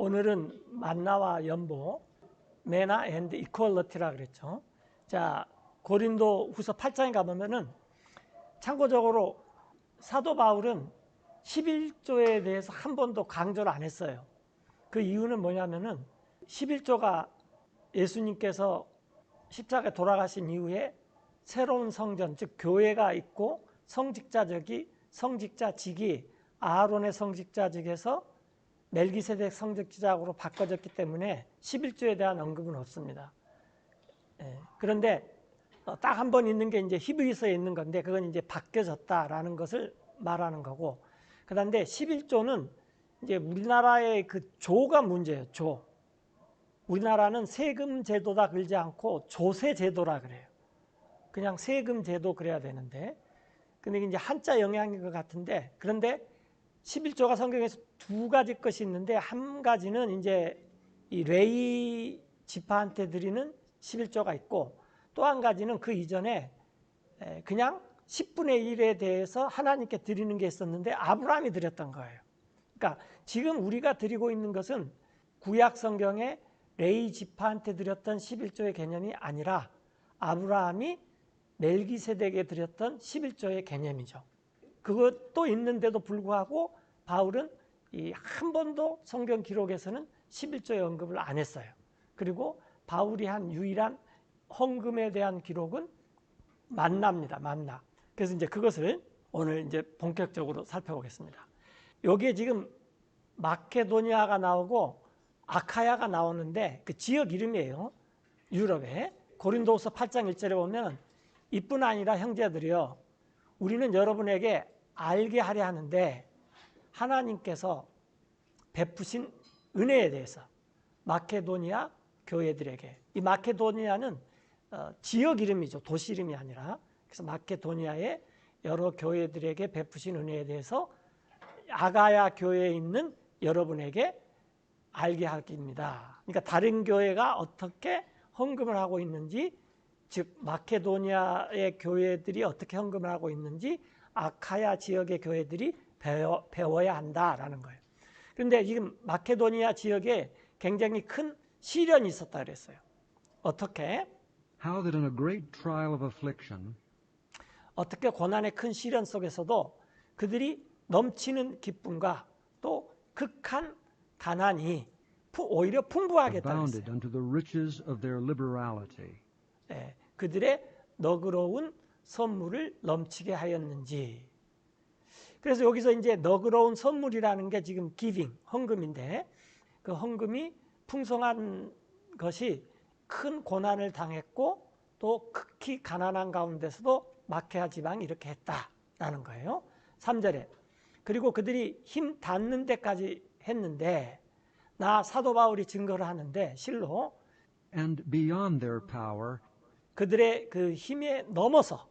오늘은 만나와 연보, 매나 앤드 이퀄러티라 그랬죠. 자, 고린도 후서 8장에 가보면은 참고적으로 사도 바울은 11조에 대해서 한 번도 강조를 안 했어요. 그 이유는 뭐냐면은 11조가 예수님께서 십자가에 돌아가신 이후에 새로운 성전, 즉 교회가 있고 성직자직이 아하론의 성직자직에서 멜기세덱 성직자직으로 바꿔졌기 때문에 11조에 대한 언급은 없습니다. 그런데 딱 한 번 있는 게 이제 히브리서에 있는 건데 그건 이제 바뀌어졌다라는 것을 말하는 거고, 그런데 11조는 이제 우리나라의 그 조가 문제예요. 조. 우리나라는 세금 제도다 그러지 않고 조세 제도라 그래요. 그냥 세금 제도 그래야 되는데, 근데 이제 한자 영향인 것 같은데, 그런데 11조가 성경에서 두 가지 것이 있는데, 한 가지는 이제 이 레위 지파한테 드리는 11조가 있고, 또 한 가지는 그 이전에 그냥 10분의 1에 대해서 하나님께 드리는 게 있었는데 아브라함이 드렸던 거예요. 그러니까 지금 우리가 드리고 있는 것은 구약 성경에 레위 지파한테 드렸던 11조의 개념이 아니라 아브라함이 멜기세덱에 드렸던 11조의 개념이죠. 그것도 있는데도 불구하고 바울은 한 번도 성경 기록에서는 11조의 언급을 안 했어요. 그리고 바울이 한 유일한 헌금에 대한 기록은 만나입니다. 만나. 그래서 이제 그것을 오늘 이제 본격적으로 살펴보겠습니다. 여기에 지금 마케도니아가 나오고 아카야가 나오는데 그 지역 이름이에요. 유럽에. 고린도후서 8장 1절에 보면 이뿐 아니라 형제들이여 우리는 여러분에게 알게 하려 하는데 하나님께서 베푸신 은혜에 대해서 마케도니아 교회들에게, 이 마케도니아는 지역 이름이죠. 도시 이름이 아니라. 그래서 마케도니아의 여러 교회들에게 베푸신 은혜에 대해서 아가야 교회에 있는 여러분에게 알게 하기입니다. 그러니까 다른 교회가 어떻게 헌금을 하고 있는지, 즉 마케도니아의 교회들이 어떻게 헌금을 하고 있는지 아카야 지역의 교회들이 배워야 한다라는 거예요. 그런데 지금 마케도니아 지역에 굉장히 큰 시련이 있었다 그랬어요. 어떻게? How that in a great trial of affliction 어떻게 고난의 큰 시련 속에서도 그들이 넘치는 기쁨과 또 극한 가난이 오히려 풍부하게 abounded 따랐어요. unto the riches of their liberality. 그들의 너그러운 선물을 넘치게 하였는지. 그래서 여기서 이제 너그러운 선물이라는 게 지금 기빙, 헌금인데 그 헌금이 풍성한 것이 큰 고난을 당했고 또 극히 가난한 가운데서도 마케아 지방이 이렇게 했다라는 거예요. 3절에 그리고 그들이 힘 닿는 데까지 했는데, 나 사도 바울이 증거를 하는데 실로 And beyond their power, 그들의 그 힘에 넘어서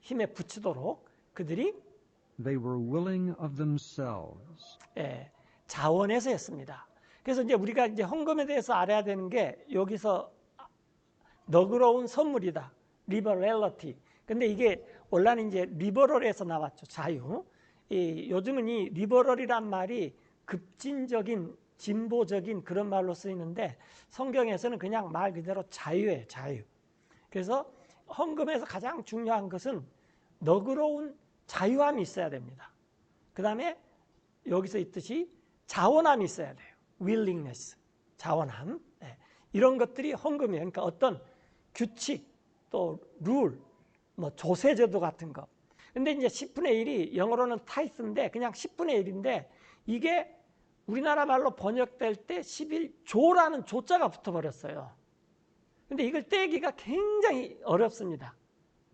힘에 붙이도록 그들이 they were willing of themselves. 자원해서 했습니다. 그래서 이제 우리가 이제 헌금에 대해서 알아야 되는 게 여기서 너그러운 선물이다. 리버럴리티. 근데 이게 원래는 이제 리버럴에서 나왔죠. 자유. 요즘은 이 리버럴이란 말이 급진적인 진보적인 그런 말로 쓰이는데 성경에서는 그냥 말 그대로 자유예요. 자유. 그래서 헌금에서 가장 중요한 것은 너그러운 자유함이 있어야 됩니다. 그 다음에 여기서 있듯이 자원함이 있어야 돼요. willingness, 자원함. 이런 것들이 헌금이에요. 그러니까 어떤 규칙, 또 룰, 뭐 조세제도 같은 거. 근데 이제 10분의 1이 영어로는 타이스인데 그냥 10분의 1인데 이게 우리나라 말로 번역될 때 11조라는 조자가 붙어버렸어요. 근데 이걸 떼기가 굉장히 어렵습니다.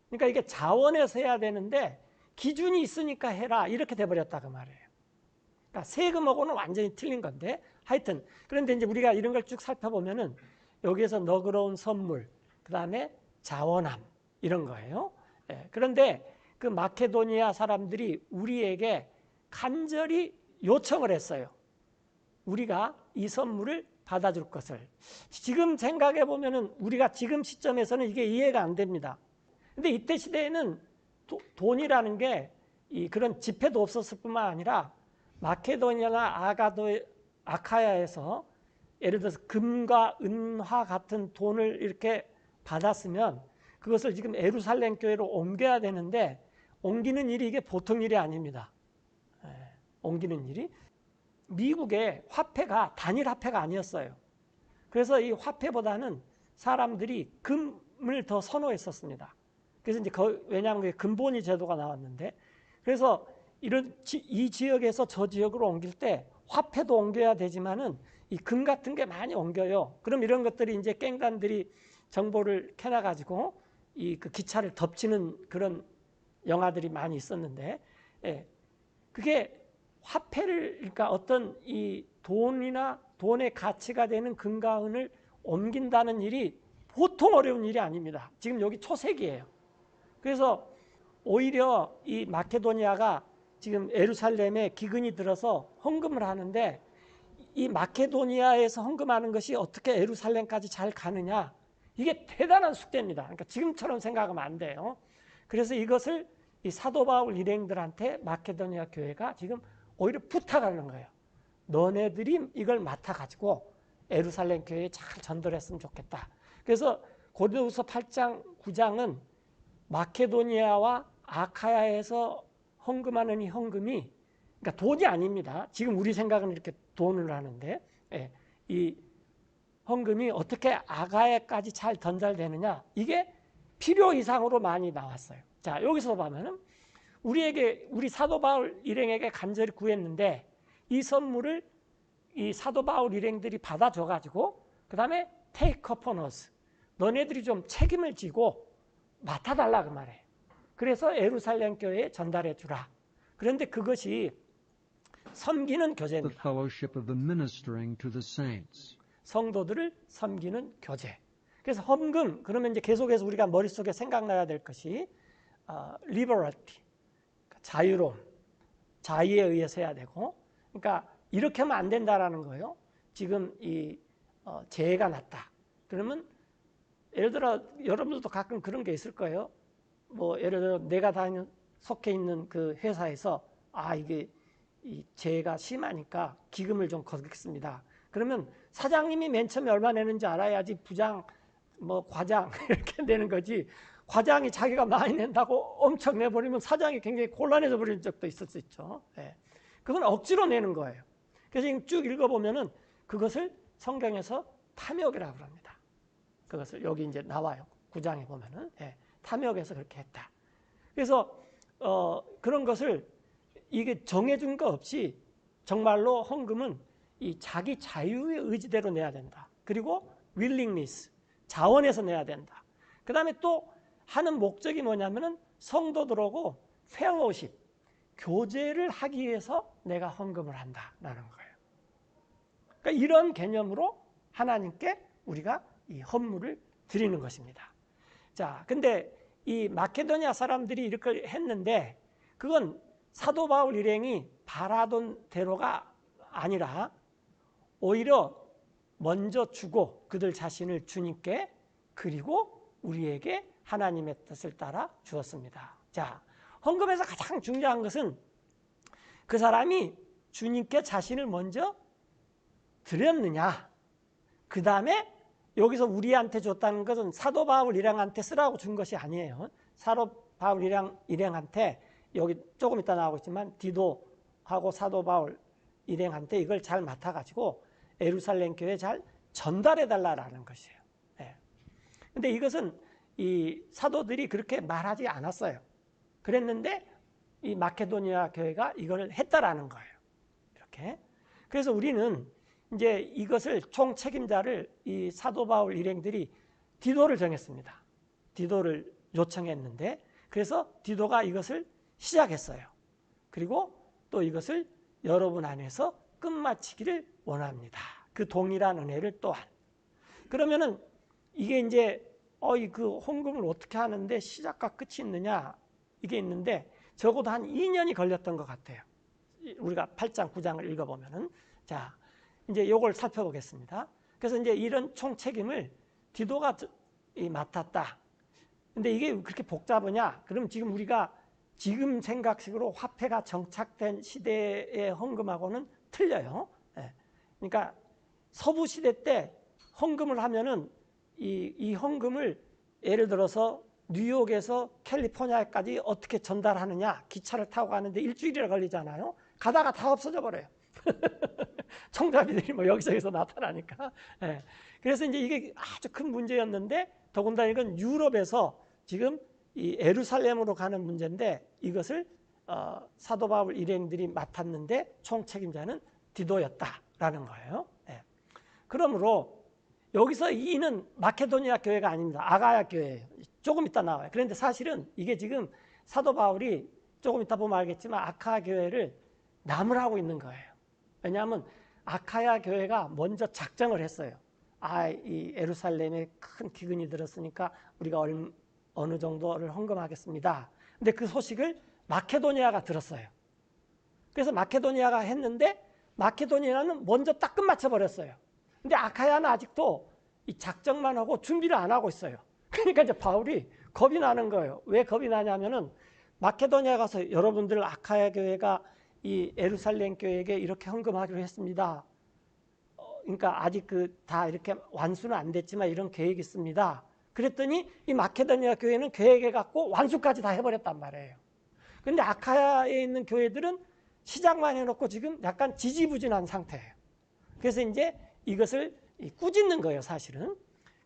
그러니까 이게 자원해서 해야 되는데 기준이 있으니까 해라 이렇게 돼버렸다 그 말이에요. 그러니까 세금하고는 완전히 틀린 건데 하여튼 그런데 이제 우리가 이런 걸 쭉 살펴보면은 여기에서 너그러운 선물, 그 다음에 자원함 이런 거예요. 그런데 그 마케도니아 사람들이 우리에게 간절히 요청을 했어요. 우리가 이 선물을 받아줄 것을. 지금 생각해 보면은 우리가 지금 시점에서는 이게 이해가 안 됩니다. 근데 이때 시대에는 돈이라는 게 그런 지폐도 없었을 뿐만 아니라 마케도니아나 아카야에서 예를 들어서 금과 은화 같은 돈을 이렇게 받았으면 그것을 지금 예루살렘 교회로 옮겨야 되는데 옮기는 일이 이게 보통 일이 아닙니다. 옮기는 일이. 미국의 화폐가 단일 화폐가 아니었어요. 그래서 이 화폐보다는 사람들이 금을 더 선호했었습니다. 그래서 이제 왜냐하면 근본위 제도가 나왔는데, 그래서 이 지역에서 저 지역으로 옮길 때 화폐도 옮겨야 되지만은 이 금 같은 게 많이 옮겨요. 그럼 이런 것들이 이제 깽단들이 정보를 캐놔가지고 그 기차를 덮치는 그런 영화들이 많이 있었는데, 그게 화폐를, 그러니까 어떤 이 돈이나 돈의 가치가 되는 금과 은을 옮긴다는 일이 보통 어려운 일이 아닙니다. 지금 여기 초세기예요. 그래서 오히려 이 마케도니아가 지금 예루살렘에 기근이 들어서 헌금을 하는데, 이 마케도니아에서 헌금하는 것이 어떻게 예루살렘까지 잘 가느냐, 이게 대단한 숙제입니다. 그러니까 지금처럼 생각하면 안 돼요. 그래서 이것을 이 사도 바울 일행들한테 마케도니아 교회가 지금 오히려 부탁하는 거예요. 너네들이 이걸 맡아가지고 예루살렘 교회에 잘 전달했으면 좋겠다. 그래서 고린도후서 8장 9장은 마케도니아와 아카야에서 헌금하는 이 헌금이, 그러니까 돈이 아닙니다. 지금 우리 생각은 이렇게 돈을 하는데, 이 헌금이 어떻게 아가야까지 잘 전달되느냐, 이게 필요 이상으로 많이 나왔어요. 자, 여기서 보면은 우리 사도 바울 일행에게 간절히 구했는데 이 선물을 이 사도 바울 일행들이 받아줘가지고 그 다음에 take upon us, 너네들이 좀 책임을 지고 맡아달라 그 말이에요. 그래서 예루살렘 교회에 전달해 주라. 그런데 그것이 섬기는 The 교제입니다. fellowship of the ministering to the saints. 성도들을 섬기는 교제. 그래서 헌금, 그러면 이제 계속해서 우리가 머릿속에 생각나야 될 것이 liberty, 자유로움, 자유에 의해서 해야 되고, 그러니까 이렇게 하면 안 된다라는 거예요. 지금 이 재해가 났다. 그러면 예를 들어 여러분들도 가끔 그런 게 있을 거예요. 뭐 예를 들어 내가 속해 있는 그 회사에서 이게 이 재해가 심하니까 기금을 좀 걷겠습니다. 그러면 사장님이 맨 처음에 얼마 내는지 알아야지 부장, 뭐 과장 이렇게 내는 거지. 과장이 자기가 많이 낸다고 엄청 내버리면 사장이 굉장히 곤란해져 버리는 적도 있을 수 있죠. 그건 억지로 내는 거예요. 그래서 지금 쭉 읽어보면은 그것을 성경에서 탐욕이라고 합니다. 그것을 여기 이제 나와요. 9장에 보면은 탐욕에서 그렇게 했다. 그래서 그런 것을 이게 정해준 거 없이 정말로 헌금은 이 자기 자유의 의지대로 내야 된다. 그리고 willingness, 자원해서 내야 된다. 그 다음에 또 하는 목적이 뭐냐면은 성도들하고 fellowship, 교제를 하기 위해서 내가 헌금을 한다라는 거예요. 그러니까 이런 개념으로 하나님께 우리가 이 헌물을 드리는 것입니다. 자, 근데 이 마케도니아 사람들이 이렇게 했는데 그건 사도 바울 일행이 바라던 대로가 아니라 오히려 먼저 주고 그들 자신을 주님께, 그리고 우리에게 하나님의 뜻을 따라 주었습니다. 자, 헌금에서 가장 중요한 것은 그 사람이 주님께 자신을 먼저 드렸느냐, 그 다음에 여기서 우리한테 줬다는 것은 사도 바울 일행한테 쓰라고 준 것이 아니에요. 사도 바울 일행한테 여기 조금 이따 나오겠지만 디도하고 사도 바울 일행한테 이걸 잘 맡아가지고 예루살렘 교회에 잘 전달해 달라라는 것이에요. 근데 이것은 이 사도들이 그렇게 말하지 않았어요. 그랬는데 이 마케도니아 교회가 이걸 했다라는 거예요. 이렇게. 그래서 우리는 이제 이것을 총 책임자를 이 사도 바울 일행들이 디도를 정했습니다. 디도를 요청했는데, 그래서 디도가 이것을 시작했어요. 그리고 또 이것을 여러분 안에서 끝마치기를 원합니다. 그 동일한 은혜를 또한. 그러면은 이게 이제 그 헌금을 어떻게 하는데 시작과 끝이 있느냐, 이게 있는데 적어도 한 2년이 걸렸던 것 같아요. 우리가 8장 9장을 읽어보면은. 자, 이제 이걸 살펴보겠습니다. 그래서 이제 이런 총 책임을 디도가 맡았다. 근데 이게 그렇게 복잡하냐? 그럼 지금 우리가 지금 생각식으로 화폐가 정착된 시대의 헌금하고는 틀려요. 그러니까 서부 시대 때 헌금을 하면은 이 헌금을 예를 들어서 뉴욕에서 캘리포니아까지 어떻게 전달하느냐, 기차를 타고 가는데 일주일이나 걸리잖아요. 가다가 다 없어져 버려요. 총잡이들이 뭐 여기저기서 나타나니까. 예. 그래서 이제 이게 아주 큰 문제였는데, 더군다나 이건 유럽에서 지금 이 예루살렘으로 가는 문제인데, 이것을 사도 바울 일행들이 맡았는데 총 책임자는 디도였다라는 거예요. 예. 그러므로 여기서 이는 마케도니아 교회가 아닙니다. 아가야 교회예요. 조금 이따 나와요. 그런데 사실은 이게 지금 사도 바울이 조금 이따 보면 알겠지만 아카야 교회를 나무라고 있는 거예요. 왜냐하면 아카야 교회가 먼저 작정을 했어요. 이 예루살렘에 큰 기근이 들었으니까 우리가 어느 정도를 헌금하겠습니다. 근데 그 소식을 마케도니아가 들었어요. 그래서 마케도니아가 했는데 마케도니아는 먼저 딱 끝마쳐 버렸어요. 근데 아카야는 아직도 이 작정만 하고 준비를 안 하고 있어요. 그러니까 이제 바울이 겁이 나는 거예요. 왜 겁이 나냐면은 마케도니아 가서 여러분들 아카야 교회가 이 예루살렘 교회에게 이렇게 헌금하기로 했습니다. 그러니까 아직 다 이렇게 완수는 안 됐지만 이런 계획이 있습니다. 그랬더니 이 마케도니아 교회는 계획해 갖고 완수까지 다 해버렸단 말이에요. 그런데 아카야에 있는 교회들은 시작만 해놓고 지금 약간 지지부진한 상태예요. 그래서 이제 이것을 꾸짖는 거예요, 사실은.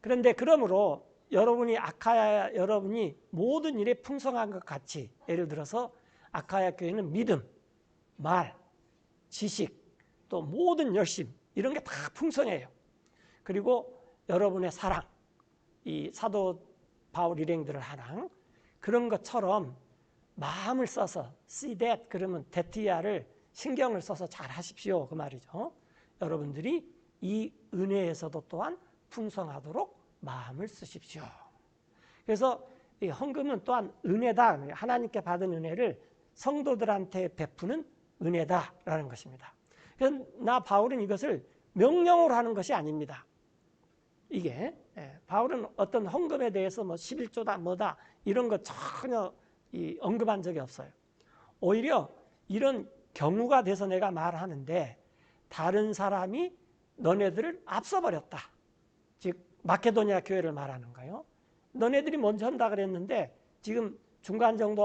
그런데 그러므로 아카야 여러분이 모든 일에 풍성한 것 같이, 예를 들어서 아카야 교회는 믿음, 말, 지식, 또 모든 열심, 이런 게 다 풍성해요. 그리고 여러분의 사랑, 이 사도 바울 일행들을 하랑, 그런 것처럼 마음을 써서 see that 그러면 that야를 신경을 써서 잘 하십시오, 그 말이죠. 여러분들이 이 은혜에서도 또한 풍성하도록 마음을 쓰십시오. 그래서 이 헌금은 또한 은혜다. 하나님께 받은 은혜를 성도들한테 베푸는 은혜다라는 것입니다. 그래서 나 바울은 이것을 명령으로 하는 것이 아닙니다. 이게 바울은 어떤 헌금에 대해서 뭐 11조다 뭐다 이런 거 전혀 언급한 적이 없어요. 오히려 이런 경우가 돼서 내가 말하는데 다른 사람이 너네들을 앞서버렸다. 즉 마케도니아 교회를 말하는 거예요. 너네들이 먼저 한다 그랬는데 지금 중간 정도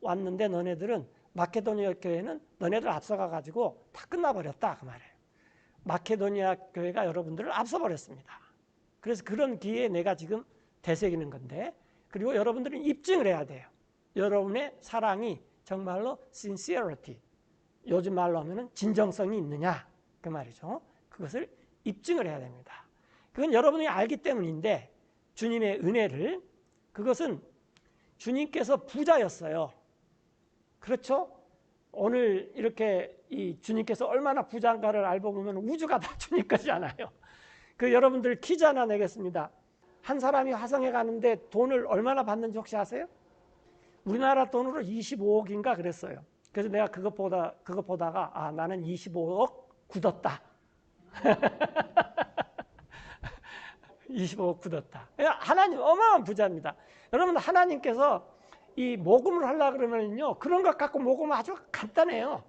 왔는데 너네들은 마케도니아 교회는 너네들 앞서가 가지고 다 끝나버렸다 그 말이에요. 마케도니아 교회가 여러분들을 앞서버렸습니다. 그래서 그런 기회에 내가 지금 되새기는 건데, 그리고 여러분들은 입증을 해야 돼요. 여러분의 사랑이 정말로 sincerity, 요즘 말로 하면 진정성이 있느냐 그 말이죠. 그것을 입증을 해야 됩니다. 그건 여러분이 알기 때문인데, 주님의 은혜를, 그것은 주님께서 부자였어요. 그렇죠? 오늘 이렇게 이 주님께서 얼마나 부자인가를 알고 보면 우주가 다 주님 것이잖아요. 여러분들 퀴즈 하나 내겠습니다. 한 사람이 화성에 가는데 돈을 얼마나 받는지 혹시 아세요? 우리나라 돈으로 25억인가 그랬어요. 그래서 내가 그거 보다가 나는 25억 굳었다. 25억 굳었다. 하나님 어마어마한 부자입니다. 여러분, 하나님께서 이 모금을 하려고 그러면요, 그런 것 갖고 모금은 아주 간단해요.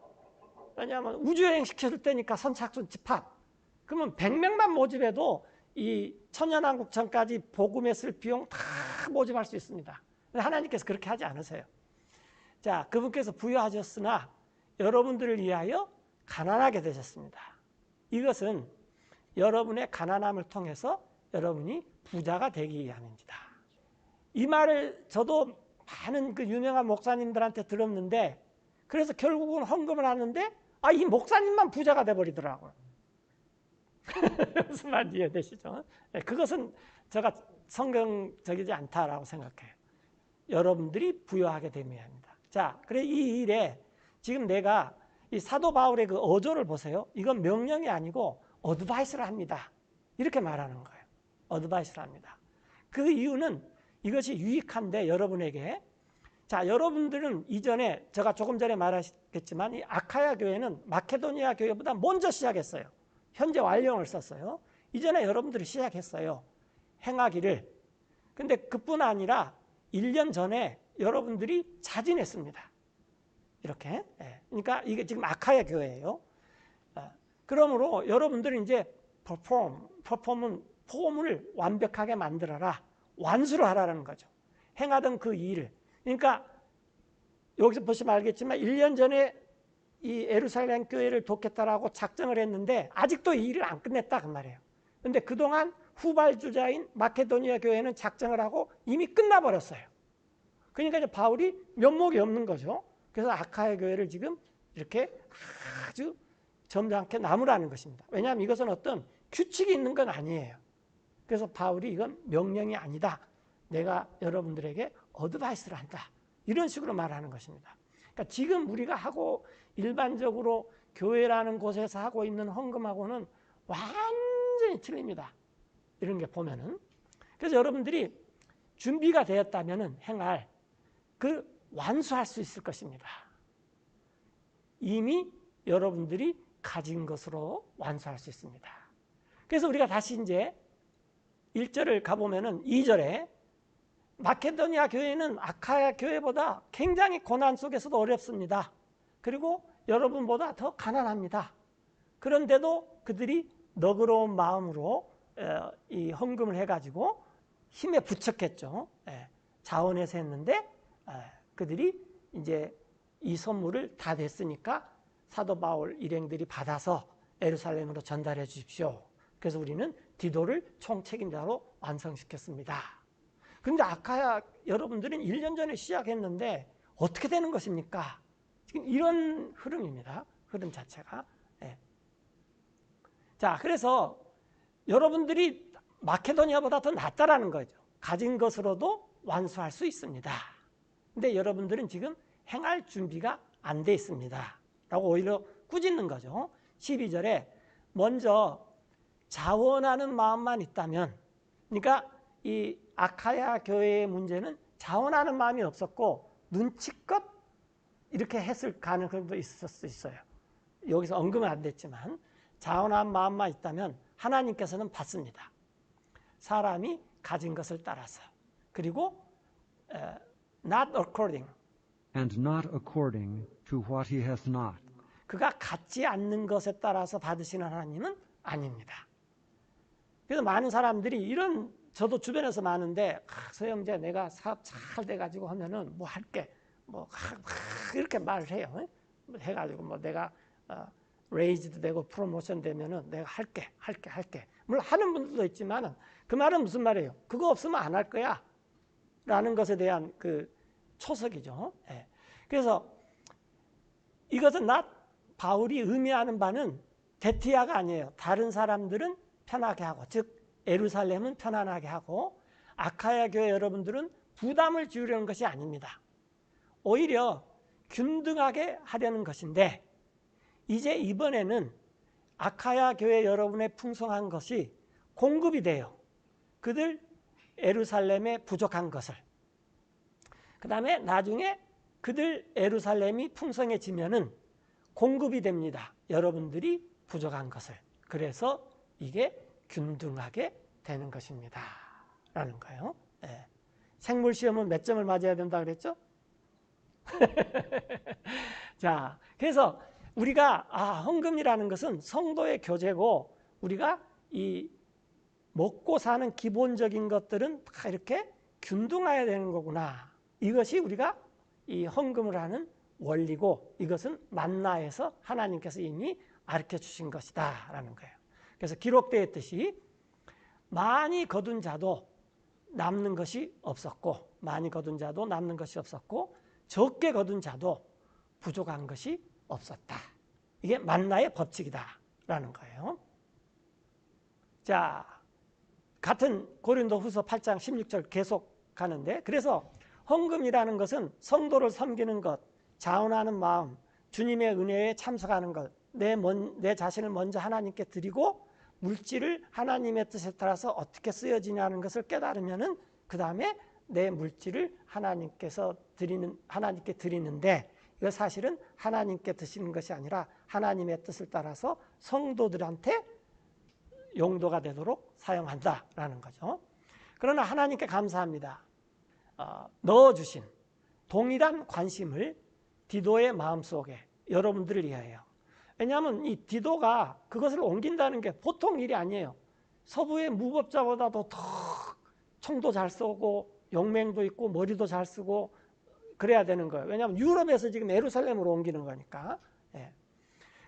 왜냐하면 우주여행 시켜줄 때니까 선착순 집합. 그러면 100명만 모집해도 이 천연한국천까지 복음했을 비용 다 모집할 수 있습니다. 하나님께서 그렇게 하지 않으세요. 자, 그분께서 부여하셨으나 여러분들을 위하여 가난하게 되셨습니다. 이것은 여러분의 가난함을 통해서 여러분이 부자가 되기 위함입니다. 이 말을 저도 많은 유명한 목사님들한테 들었는데, 그래서 결국은 헌금을 하는데 이 목사님만 부자가 돼버리더라고요. 무슨 말인지 이해되시죠? 그것은 제가 성경적이지 않다라고 생각해요. 여러분들이 부여하게 되면 합니다. 자, 그래 이 일에 지금 내가 이 사도 바울의 그 어조를 보세요. 이건 명령이 아니고 어드바이스를 합니다. 이렇게 말하는 거예요. 어드바이스를 합니다. 그 이유는 이것이 유익한데 여러분에게, 자, 여러분들은 이전에 제가 조금 전에 말했겠지만 이 아카야 교회는 마케도니아 교회보다 먼저 시작했어요. 현재 완령을 썼어요. 이전에 여러분들이 시작했어요. 행하기를. 근데 그뿐 아니라 1년 전에 여러분들이 자진했습니다. 이렇게. 그러니까 이게 지금 아카야 교회예요. 그러므로 여러분들은 이제 perform은 폼을 완벽하게 만들어라. 완수를 하라는 거죠. 행하던 그 일을. 그러니까 여기서 보시면 알겠지만 1년 전에 이 예루살렘 교회를 돕겠다라고 작정을 했는데 아직도 이 일을 안 끝냈다 그 말이에요. 그런데 그동안 후발주자인 마케도니아 교회는 작정을 하고 이미 끝나버렸어요. 그러니까 이제 바울이 면목이 없는 거죠. 그래서 아카야 교회를 지금 이렇게 아주 점잖게 나무라는 것입니다. 왜냐하면 이것은 어떤 규칙이 있는 건 아니에요. 그래서 바울이 이건 명령이 아니다. 내가 여러분들에게 어드바이스를 한다. 이런 식으로 말하는 것입니다. 그러니까 지금 우리가 하고 일반적으로 교회라는 곳에서 하고 있는 헌금하고는 완전히 틀립니다. 이런 게 보면은. 그래서 여러분들이 준비가 되었다면은 행할 그 완수할 수 있을 것입니다. 이미 여러분들이 가진 것으로 완수할 수 있습니다. 그래서 우리가 다시 이제 1절을 가보면은 2절에 마케도니아 교회는 아카야 교회보다 굉장히 고난 속에서도 어렵습니다. 그리고 여러분보다 더 가난합니다. 그런데도 그들이 너그러운 마음으로 이 헌금을 해가지고 힘에 부척했죠. 자원해서 했는데 그들이 이제 이 선물을 다 냈으니까 사도 바울 일행들이 받아서 예루살렘으로 전달해 주십시오. 그래서 우리는 디도를 총책임자로 완성시켰습니다. 그런데 아카야 여러분들은 1년 전에 시작했는데 어떻게 되는 것입니까? 지금 이런 흐름입니다. 흐름 자체가. 자, 그래서 여러분들이 마케도니아보다 더 낫다라는 거죠. 가진 것으로도 완수할 수 있습니다. 근데 여러분들은 지금 행할 준비가 안 돼 있습니다. 라고 오히려 꾸짖는 거죠. 12절에 먼저 자원하는 마음만 있다면, 그러니까 이 아카야 교회의 문제는 자원하는 마음이 없었고 눈치껏 이렇게 했을 가능성도 있을 수 있어요. 여기서 언급은 안 됐지만 자원한 마음만 있다면 하나님께서는 받습니다. 사람이 가진 것을 따라서. 그리고 not according and not according to what he hath not. 그가 갖지 않는 것에 따라서 받으시는 하나님은 아닙니다. 그래서 많은 사람들이 이런, 저도 주변에서 많은데, 서영재 내가 사업 잘 돼가지고 하면은 뭐 할게, 뭐 이렇게 말을 해요. 해가지고 뭐 내가 레이즈도 되고 프로모션 되면은 내가 할게. 물론 하는 분들도 있지만은 그 말은 무슨 말이에요? 그거 없으면 안 할 거야. 라는 것에 대한 그 초석이죠. 그래서 이것은 바울이 의미하는 바는 데티아가 아니에요. 다른 사람들은 편하게 하고, 즉 예루살렘은 편안하게 하고 아카야 교회 여러분들은 부담을 지우려는 것이 아닙니다. 오히려 균등하게 하려는 것인데, 이제 이번에는 아카야 교회 여러분의 풍성한 것이 공급이 돼요. 그들 예루살렘에 부족한 것을. 그 다음에 나중에 그들 예루살렘이 풍성해지면은 공급이 됩니다. 여러분들이 부족한 것을. 그래서 이게 균등하게 되는 것입니다. 라는 거예요. 생물 시험은 몇 점을 맞아야 된다 그랬죠? 자, 그래서 우리가 헌금이라는 것은 성도의 교제고, 우리가 이 먹고 사는 기본적인 것들은 다 이렇게 균등해야 되는 거구나. 이것이 우리가 이 헌금을 하는 원리고, 이것은 만나에서 하나님께서 이미 가르쳐 주신 것이다 라는 거예요. 그래서 기록되어 있듯이 많이 거둔 자도 남는 것이 없었고, 적게 거둔 자도 부족한 것이 없었다. 이게 만나의 법칙이다 라는 거예요. 자, 같은 고린도후서 8장 16절 계속 가는데, 그래서 헌금이라는 것은 성도를 섬기는 것, 자원하는 마음, 주님의 은혜에 참석하는 것, 내 자신을 먼저 하나님께 드리고 물질을 하나님의 뜻에 따라서 어떻게 쓰여지냐는 것을 깨달으면은 그 다음에 내 물질을 하나님께 드리는데, 이거 사실은 하나님께 드시는 것이 아니라 하나님의 뜻을 따라서 성도들한테 용도가 되도록 사용한다라는 거죠. 그러나 하나님께 감사합니다. 넣어주신 동일한 관심을 디도의 마음속에 여러분들을 위하여, 왜냐하면 이 디도가 그것을 옮긴다는 게 보통 일이 아니에요. 서부의 무법자보다도 더 총도 잘 쏘고 용맹도 있고 머리도 잘 쓰고 그래야 되는 거예요. 왜냐하면 유럽에서 지금 예루살렘으로 옮기는 거니까. 예.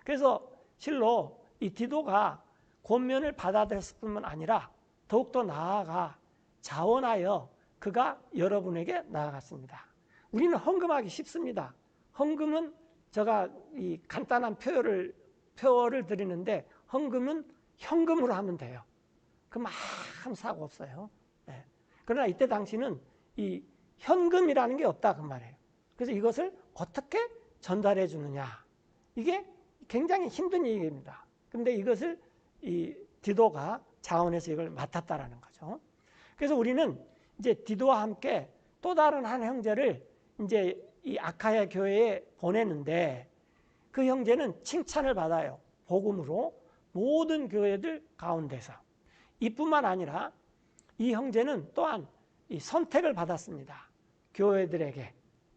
그래서 실로 이 디도가 권면을 받아들였을 뿐만 아니라 더욱더 나아가 자원하여 그가 여러분에게 나아갔습니다. 우리는 헌금하기 쉽습니다. 헌금은 제가 이 간단한 표어를 드리는데 헌금은 현금으로 하면 돼요. 그럼 아무 사고 없어요. 네. 그러나 이때 당시는 이 현금이라는 게 없다 그 말이에요. 그래서 이것을 어떻게 전달해 주느냐 이게 굉장히 힘든 얘기입니다. 그런데 이것을 이 디도가 자원해서 이걸 맡았다라는 거죠. 그래서 우리는 이제 디도와 함께 또 다른 한 형제를 이제 이 아카야 교회에 보내는데 그 형제는 칭찬을 받아요. 복음으로 모든 교회들 가운데서. 이뿐만 아니라 이 형제는 또한 이 선택을 받았습니다. 교회들에게.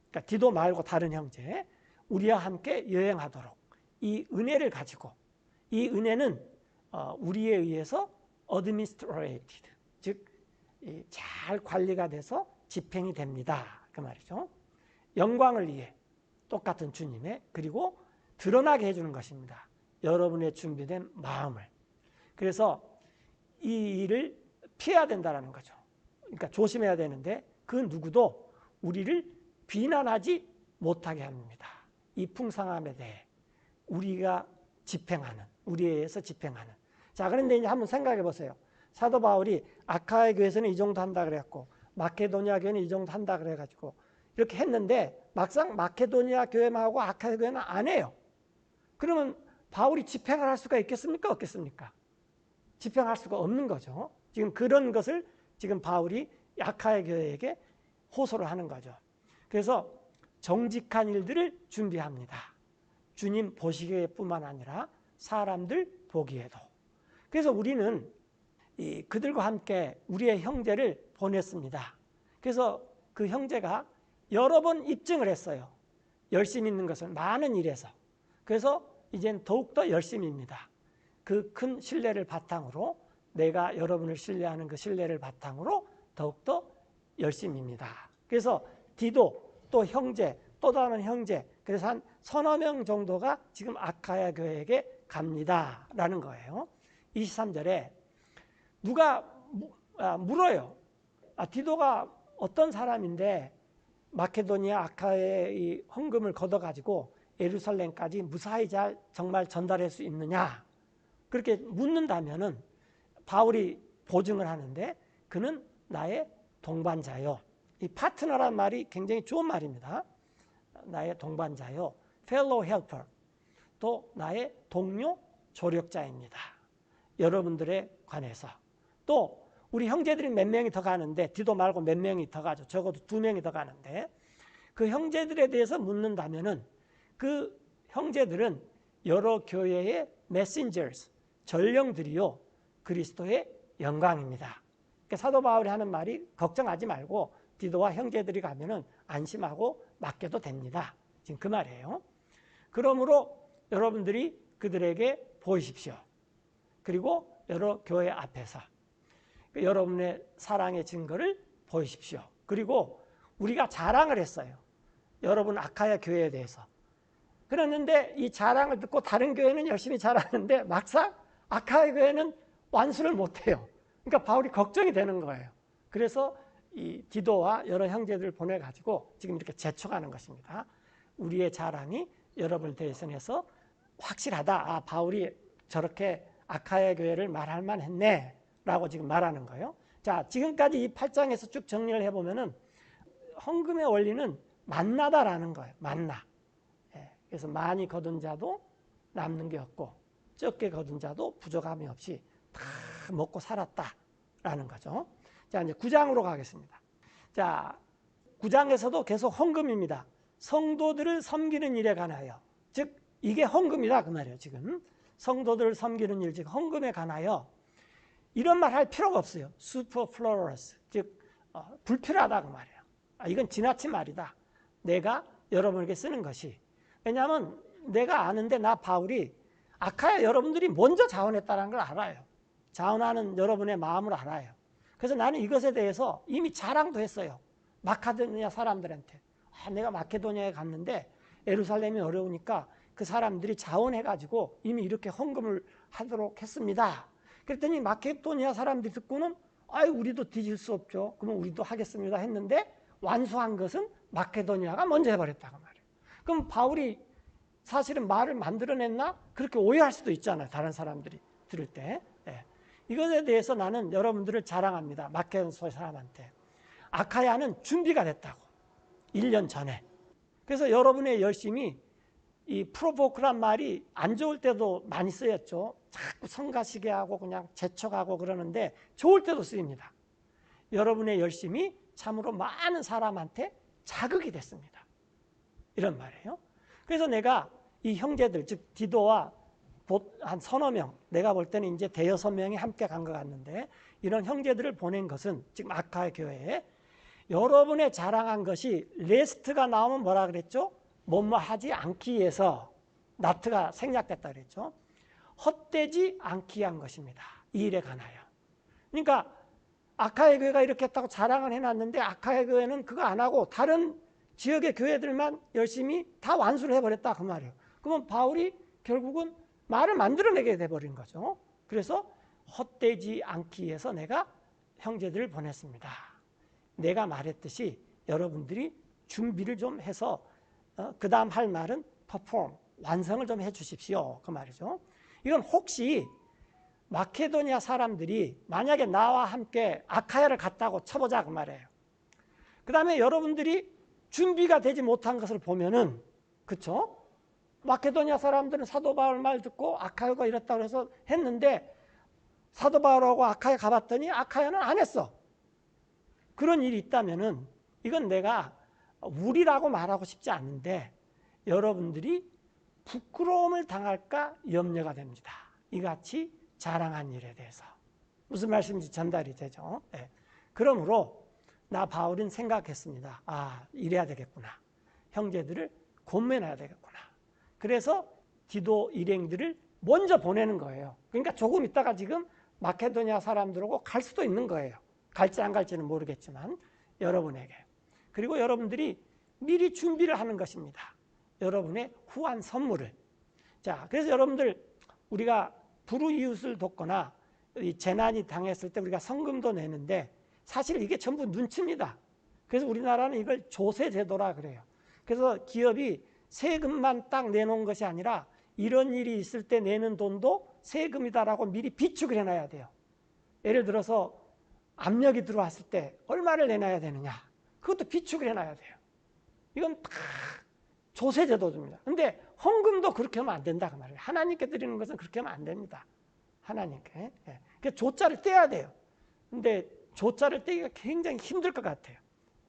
그러니까 디도 말고 다른 형제. 우리와 함께 여행하도록. 이 은혜를 가지고 이 은혜는 우리에 의해서 administrated. 즉 잘 관리가 돼서 집행이 됩니다. 그 말이죠. 영광을 위해 똑같은 주님의 그리고 드러나게 해주는 것입니다. 여러분의 준비된 마음을. 그래서 이 일을 피해야 된다는 거죠. 그러니까 조심해야 되는데 그 누구도 우리를 비난하지 못하게 합니다. 이 풍성함에 대해 우리가 집행하는, 우리에 의해서 집행하는. 자, 그런데 이제 한번 생각해 보세요. 사도 바울이 아카야 교회에서는 이 정도 한다 그랬고 마케도니아 교회는 이 정도 한다 그래가지고 이렇게 했는데 막상 마케도니아 교회하고 아카야 교회는 안 해요. 그러면 바울이 집행을 할 수가 있겠습니까? 없겠습니까? 집행할 수가 없는 거죠. 지금 그런 것을 지금 바울이 아카야 교회에게 호소를 하는 거죠. 그래서 정직한 일들을 준비합니다. 주님 보시기에뿐만 아니라 사람들 보기에도. 그래서 우리는 그들과 함께 우리의 형제를 보냈습니다. 그래서 그 형제가 여러 번 입증을 했어요. 열심히 있는 것은 많은 일에서. 그래서 이젠 더욱더 열심입니다. 그 큰 신뢰를 바탕으로 내가 여러분을 신뢰하는 그 신뢰를 바탕으로 더욱더 열심입니다. 그래서 디도 또 형제 또 다른 형제 그래서 한 서너 명 정도가 지금 아카야 교회에게 갑니다 라는 거예요. 23절에 누가 물어요. 디도가 어떤 사람인데 마케도니아 아카야의 이 헌금을 걷어가지고 예루살렘까지 무사히 잘 정말 전달할 수 있느냐 그렇게 묻는다면은 바울이 보증을 하는데 그는 나의 동반자요. 이 파트너란 말이 굉장히 좋은 말입니다. 나의 동반자요. fellow helper. 또 나의 동료 조력자입니다. 여러분들에 관해서. 또 우리 형제들이 몇 명이 더 가는데 디도 말고 몇 명이 더 가죠. 적어도 2명이 더 가는데 그 형제들에 대해서 묻는다면은 그 형제들은 여러 교회의 messengers, 전령들이요. 그리스도의 영광입니다. 그러니까 사도 바울이 하는 말이 걱정하지 말고 디도와 형제들이 가면은 안심하고 맡겨도 됩니다. 지금 그 말이에요. 그러므로 여러분들이 그들에게 보이십시오. 그리고 여러 교회 앞에서 여러분의 사랑의 증거를 보이십시오. 그리고 우리가 자랑을 했어요. 여러분 아카야 교회에 대해서. 그랬는데 이 자랑을 듣고 다른 교회는 열심히 자랑하는데 막상 아카야 교회는 완수를 못해요. 그러니까 바울이 걱정이 되는 거예요. 그래서 이 디도와 여러 형제들을 보내가지고 지금 이렇게 재촉하는 것입니다. 우리의 자랑이 여러분을 대신해서 확실하다. 바울이 저렇게 아카야 교회를 말할 만했네 라고 지금 말하는 거예요. 자, 지금까지 이 8장에서 쭉 정리를 해보면은 헌금의 원리는 만나다라는 거예요. 만나. 그래서 많이 거둔 자도 남는 게 없고 적게 거둔 자도 부족함이 없이 다 먹고 살았다라는 거죠. 자, 이제 9장으로 가겠습니다. 자, 9장에서도 계속 헌금입니다. 성도들을 섬기는 일에 관하여. 즉, 이게 헌금이다. 그 말이에요, 지금. 성도들을 섬기는 일, 즉, 헌금에 관하여 이런 말 할 필요가 없어요. superfluous. 즉, 불필요하다. 그 말이에요. 이건 지나친 말이다. 내가 여러분에게 쓰는 것이. 왜냐하면 내가 아는데 나 바울이 아카야 여러분들이 먼저 자원했다는 걸 알아요. 자원하는 여러분의 마음을 알아요. 그래서 나는 이것에 대해서 이미 자랑도 했어요. 마케도니아 사람들한테. 내가 마케도니아에 갔는데 예루살렘이 어려우니까 그 사람들이 자원해가지고 이미 이렇게 헌금을 하도록 했습니다. 그랬더니 마케도니아 사람들이 듣고는 우리도 뒤질 수 없죠. 그러면 우리도 하겠습니다 했는데 완수한 것은 마케도니아가 먼저 해버렸다고 말이에요. 그럼 바울이 사실은 말을 만들어냈나? 그렇게 오해할 수도 있잖아요. 다른 사람들이 들을 때. 이것에 대해서 나는 여러분들을 자랑합니다. 마케도니아 사람한테. 아카야는 준비가 됐다고. 1년 전에. 그래서 여러분의 열심이 이 프로보크란 말이 안 좋을 때도 많이 쓰였죠. 자꾸 성가시게 하고 그냥 재촉하고 그러는데 좋을 때도 쓰입니다. 여러분의 열심이 참으로 많은 사람한테 자극이 됐습니다. 이런 말이에요. 그래서 내가 이 형제들, 즉 디도와 한 서너 명, 내가 볼 때는 이제 대여섯 명이 함께 간 것 같는데 이런 형제들을 보낸 것은 지금 아카야 교회에 여러분의 자랑한 것이 레스트가 나오면 뭐라 그랬죠? 뭐뭐 하지 않기 위해서 나트가 생략됐다 그랬죠. 헛되지 않기 위한 것입니다. 이 일에 관하여. 그러니까 아카야 교회가 이렇게 했다고 자랑을 해놨는데 아카야 교회는 그거 안 하고 다른 지역의 교회들만 열심히 다 완수를 해버렸다 그 말이에요. 그러면 바울이 결국은 말을 만들어내게 돼버린 거죠. 그래서 헛되지 않기 위해서 내가 형제들을 보냈습니다. 내가 말했듯이 여러분들이 준비를 좀 해서 그 다음 할 말은 perform, 완성을 좀 해주십시오. 그 말이죠. 이건 혹시 마케도니아 사람들이 만약에 나와 함께 아카야를 갔다고 쳐보자 그 말이에요. 그 다음에 여러분들이 준비가 되지 못한 것을 보면은 그쵸? 마케도니아 사람들은 사도 바울 말 듣고 아카야가 이랬다고 해서 했는데 사도 바울하고 아카야 가봤더니 아카야는 안 했어. 그런 일이 있다면은 이건 내가 우리라고 말하고 싶지 않은데 여러분들이 부끄러움을 당할까 염려가 됩니다. 이같이 자랑한 일에 대해서. 무슨 말씀인지 전달이 되죠. 네. 그러므로 나 바울은 생각했습니다. 이래야 되겠구나. 형제들을 권면해야 되겠구나. 그래서 디도 일행들을 먼저 보내는 거예요. 그러니까 조금 있다가 지금 마케도니아 사람들하고 갈 수도 있는 거예요. 갈지 안 갈지는 모르겠지만 여러분에게. 그리고 여러분들이 미리 준비를 하는 것입니다. 여러분의 후한 선물을. 자, 그래서 여러분들 우리가 불우이웃을 돕거나 이 재난이 당했을 때 우리가 성금도 내는데 사실 이게 전부 눈치입니다. 그래서 우리나라는 이걸 조세제도라 그래요. 그래서 기업이 세금만 딱 내놓은 것이 아니라 이런 일이 있을 때 내는 돈도 세금이다라고 미리 비축을 해놔야 돼요. 예를 들어서 압력이 들어왔을 때 얼마를 내놔야 되느냐. 그것도 비축을 해놔야 돼요. 이건 다 조세제도입니다. 근데 헌금도 그렇게 하면 안 된다 그 말이에요. 하나님께 드리는 것은 그렇게 하면 안 됩니다. 하나님께. 그러니까 조자를 떼야 돼요. 근데 조자를 떼기가 굉장히 힘들 것 같아요.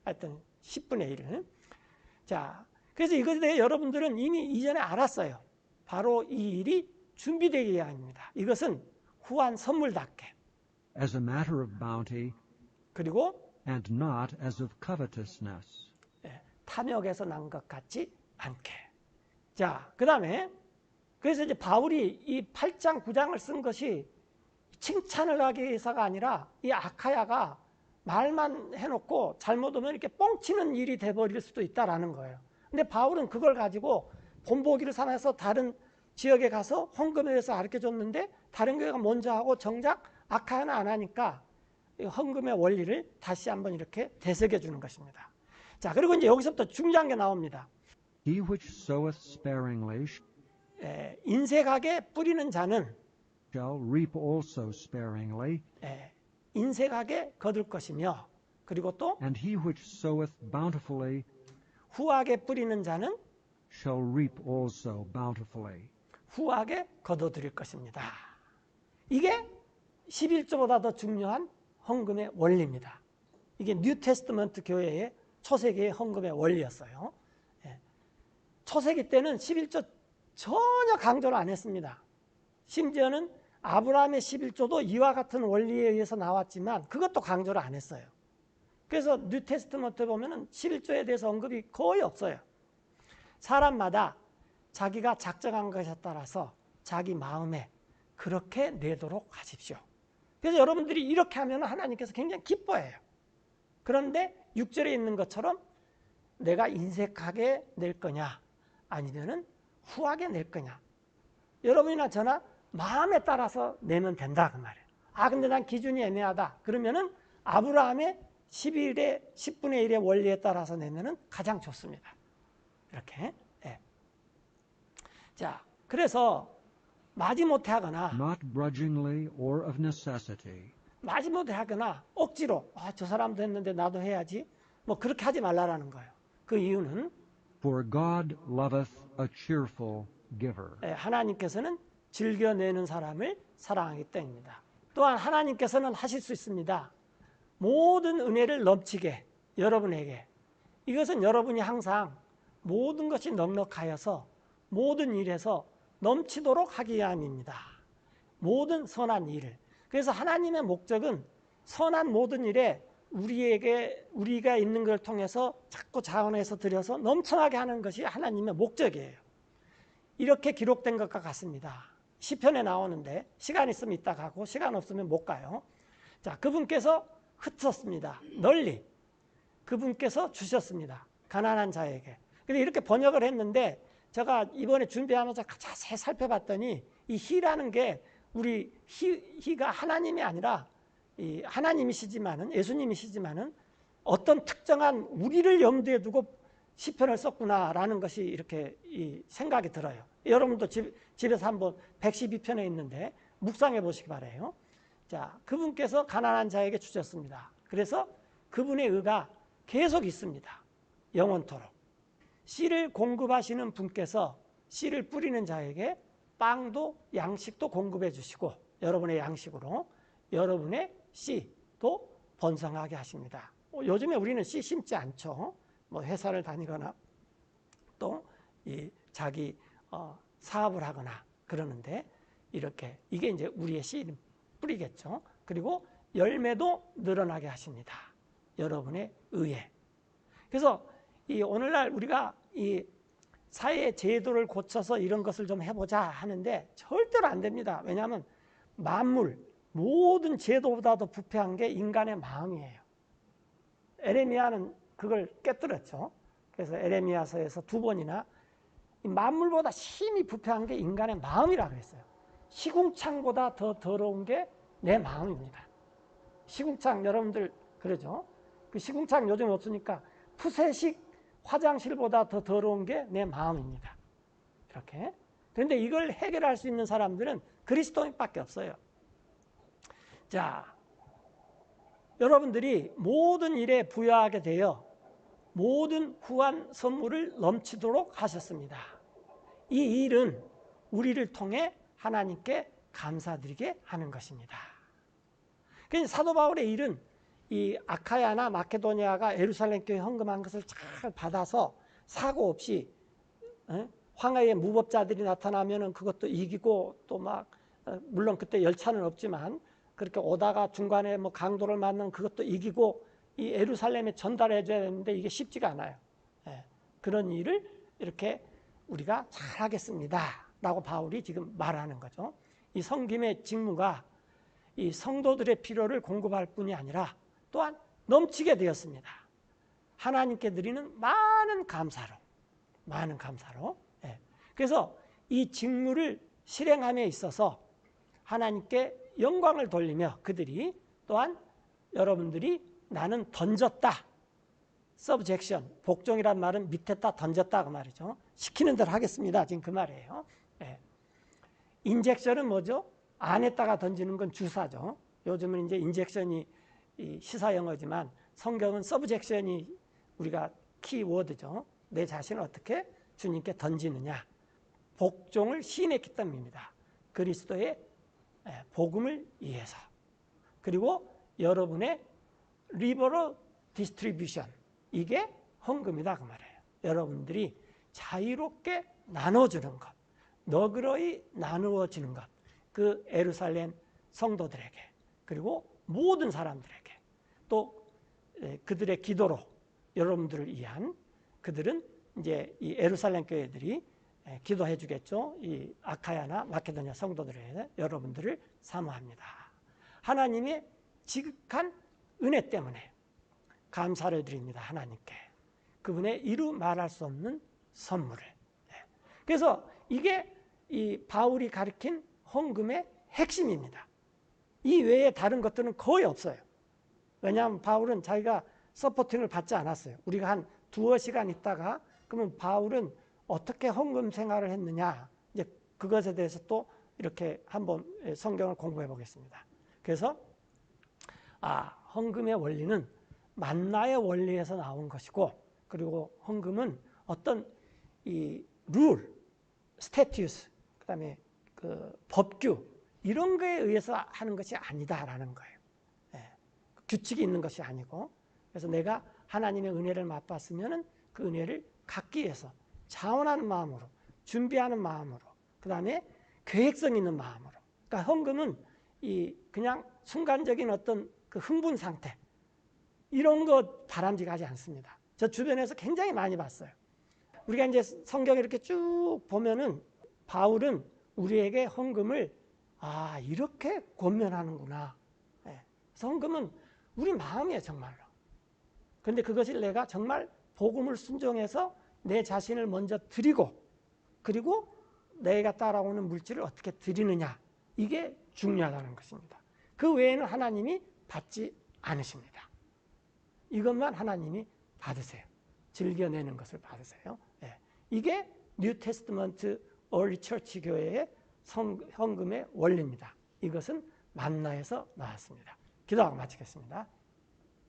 하여튼 10분의 1을. 자, 그래서 이것에 대해 여러분들은 이미 이전에 알았어요. 바로 이 일이 준비되기 위함입니다. 이것은 후한 선물답게. as a matter of bounty, 그리고 and not as of covetousness. 탐욕에서 난 것 같지 않게. 자, 그 다음에 그래서 이제 바울이 이 8장, 9장을 쓴 것이 칭찬을 하기 위해서가 아니라 이 아카야가 말만 해놓고 잘못하면 이렇게 뻥치는 일이 돼버릴 수도 있다라는 거예요. 근데 바울은 그걸 가지고 본보기를 삼아서 다른 지역에 가서 헌금에 대해서 가르쳐줬는데 다른 교회가 먼저 하고 정작 아카야는 안 하니까 헌금의 원리를 다시 한번 이렇게 되새겨 주는 것입니다. 자, 그리고 이제 여기서부터 중요한 게 나옵니다. He which soweth sparingly 인색하게 뿌리는 자는 shall reap also sparingly, 인색하게 거둘 것이며, 그리고 또 and he which soweth bountifully 후하게 뿌리는 자는 shall reap also bountifully. 후하게 거둬들일 것입니다. 이게 11조보다 더 중요한 헌금의 원리입니다. 이게 뉴 테스트먼트 교회의 초세기의 헌금의 원리였어요. 초세기 때는 11조 전혀 강조를 안 했습니다. 심지어는 아브라함의 11조도 이와 같은 원리에 의해서 나왔지만 그것도 강조를 안 했어요. 그래서 뉴 테스트먼트에 보면 11조에 대해서 언급이 거의 없어요. 사람마다 자기가 작정한 것에 따라서 자기 마음에 그렇게 내도록 하십시오. 그래서 여러분들이 이렇게 하면 하나님께서 굉장히 기뻐해요. 그런데 6절에 있는 것처럼 내가 인색하게 낼 거냐 아니면은 후하게 낼 거냐. 여러분이나 저나 마음에 따라서 내면 된다 그 말이에요. 근데 난 기준이 애매하다. 그러면은 아브라함의 10분의 1의 원리에 따라서 내면은 가장 좋습니다. 이렇게. 네. 자, 그래서 마지못해 하거나 not grudgingly or of necessity, 마지못해 하거나 억지로 저 사람도 했는데 나도 해야지 뭐 그렇게 하지 말라라는 거예요. 그 이유는 for God loveth a cheerful giver. 하나님께서는 즐겨내는 사람을 사랑하기 때문입니다. 또한 하나님께서는 하실 수 있습니다. 모든 은혜를 넘치게 여러분에게. 이것은 여러분이 항상 모든 것이 넉넉하여서 모든 일에서 넘치도록 하기 위함입니다. 모든 선한 일을. 그래서 하나님의 목적은 선한 모든 일에 우리가 있는 걸 통해서 자꾸 자원해서 들여서 넘쳐나게 하는 것이 하나님의 목적이에요. 이렇게 기록된 것과 같습니다. 시편에 나오는데 시간 있으면 이따 가고 시간 없으면 못 가요. 자, 그분께서 흩었습니다. 널리 그분께서 주셨습니다. 가난한 자에게. 근데 이렇게 번역을 했는데 제가 이번에 준비하면서 자세히 살펴봤더니 이 희라는 게 우리 희가 하나님이 아니라 하나님이시지만은 예수님이시지만은 어떤 특정한 우리를 염두에 두고 시편을 썼구나라는 것이 이렇게 생각이 들어요. 여러분도 집에서 한번 112편에 있는데 묵상해 보시기 바라요. 자, 그분께서 가난한 자에게 주셨습니다. 그래서 그분의 의가 계속 있습니다. 영원토록. 씨를 공급하시는 분께서 씨를 뿌리는 자에게 빵도 양식도 공급해 주시고 여러분의 양식으로 여러분의 씨도 번성하게 하십니다. 요즘에 우리는 씨 심지 않죠. 뭐 회사를 다니거나 또 자기 사업을 하거나 그러는데 이렇게 이게 이제 우리의 씨 뿌리겠죠. 그리고 열매도 늘어나게 하십니다. 여러분의 의에. 그래서 오늘날 우리가 이 사회 제도를 고쳐서 이런 것을 좀 해보자 하는데 절대로 안 됩니다. 왜냐하면 만물 모든 제도보다도 부패한 게 인간의 마음이에요. 에레미야는 그걸 깨뜨렸죠. 그래서 에레미야서에서 2번이나 만물보다 심히 부패한 게 인간의 마음이라고 했어요. 시궁창보다 더 더러운 게 내 마음입니다. 시궁창 여러분들 그러죠. 그 시궁창 요즘 없으니까 푸세식 화장실보다 더 더러운 게 내 마음입니다. 이렇게. 그런데 이걸 해결할 수 있는 사람들은 그리스도인밖에 없어요. 자, 여러분들이 모든 일에 부여하게 되어 모든 후한 선물을 넘치도록 하셨습니다. 이 일은 우리를 통해 하나님께 감사드리게 하는 것입니다. 그래서 사도 바울의 일은 이 아카야나 마케도니아가 예루살렘 교회 헌금한 것을 잘 받아서 사고 없이 황하의 무법자들이 나타나면은 그것도 이기고 또 막 물론 그때 열차는 없지만 그렇게 오다가 중간에 뭐 강도를 맞는 그것도 이기고 이 예루살렘에 전달해 줘야 되는데 이게 쉽지가 않아요. 그런 일을 이렇게 우리가 잘 하겠습니다 라고 바울이 지금 말하는 거죠. 이 섬김의 직무가 이 성도들의 필요를 공급할 뿐이 아니라 또한 넘치게 되었습니다. 하나님께 드리는 많은 감사로. 그래서 이 직무를 실행함에 있어서 하나님께 영광을 돌리며 그들이 또한 여러분들이 나는 던졌다. subjection, 복종이란 말은 밑에다 던졌다 그 말이죠. 시키는 대로 하겠습니다. 지금 그 말이에요. 인젝션은 뭐죠? 안에다가 던지는 건 주사죠. 요즘은 이제 인젝션이 시사 영어지만 성경은 서브젝션이 우리가 키워드죠. 내 자신을 어떻게 주님께 던지느냐. 복종을 시인했기 때문입니다. 그리스도의 복음을 위해서. 그리고 여러분의 리버럴 디스트리뷰션. 이게 헌금이다 그 말이에요. 여러분들이 자유롭게 나눠주는 것. 너그러이 나누어지는 것. 그 예루살렘 성도들에게 그리고 모든 사람들에게 또 그들의 기도로 여러분들을 위한 그들은 이제 이 예루살렘 교회들이 기도해 주겠죠. 이 아카야나 마케도니아 성도들의 여러분들을 사모합니다. 하나님의 지극한 은혜 때문에 감사를 드립니다. 하나님께. 그분의 이루 말할 수 없는 선물을. 그래서 이게 이 바울이 가리킨 헌금의 핵심입니다. 이 외에 다른 것들은 거의 없어요. 왜냐하면 바울은 자기가 서포팅을 받지 않았어요. 우리가 한 두어 시간 있다가 그러면 바울은 어떻게 헌금 생활을 했느냐, 이제 그것에 대해서 또 이렇게 한번 성경을 공부해 보겠습니다. 그래서 헌금의 원리는 만나의 원리에서 나온 것이고, 그리고 헌금은 어떤 이 룰, 스태튜스, 그다음에 그 법규 이런 거에 의해서 하는 것이 아니다라는 거예요. 규칙이 있는 것이 아니고, 그래서 내가 하나님의 은혜를 맛봤으면은 그 은혜를 갖기 위해서 자원하는 마음으로, 준비하는 마음으로, 그다음에 계획성 있는 마음으로. 그러니까 헌금은 이 그냥 순간적인 어떤 그 흥분 상태 이런 거 바람직하지 않습니다. 저 주변에서 굉장히 많이 봤어요. 우리가 이제 성경을 이렇게 쭉 보면은 바울은 우리에게 헌금을 이렇게 권면하는구나. 헌금은 우리 마음이에요, 정말로. 그런데 그것을 내가 정말 복음을 순종해서 내 자신을 먼저 드리고, 그리고 내가 따라오는 물질을 어떻게 드리느냐, 이게 중요하다는 것입니다. 그 외에는 하나님이 받지 않으십니다. 이것만 하나님이 받으세요. 즐겨내는 것을 받으세요. 이게 뉴 테스트먼트 얼리 처치 교회의 헌금의 원리입니다. 이것은 만나에서 나왔습니다. 기도하고 마치겠습니다.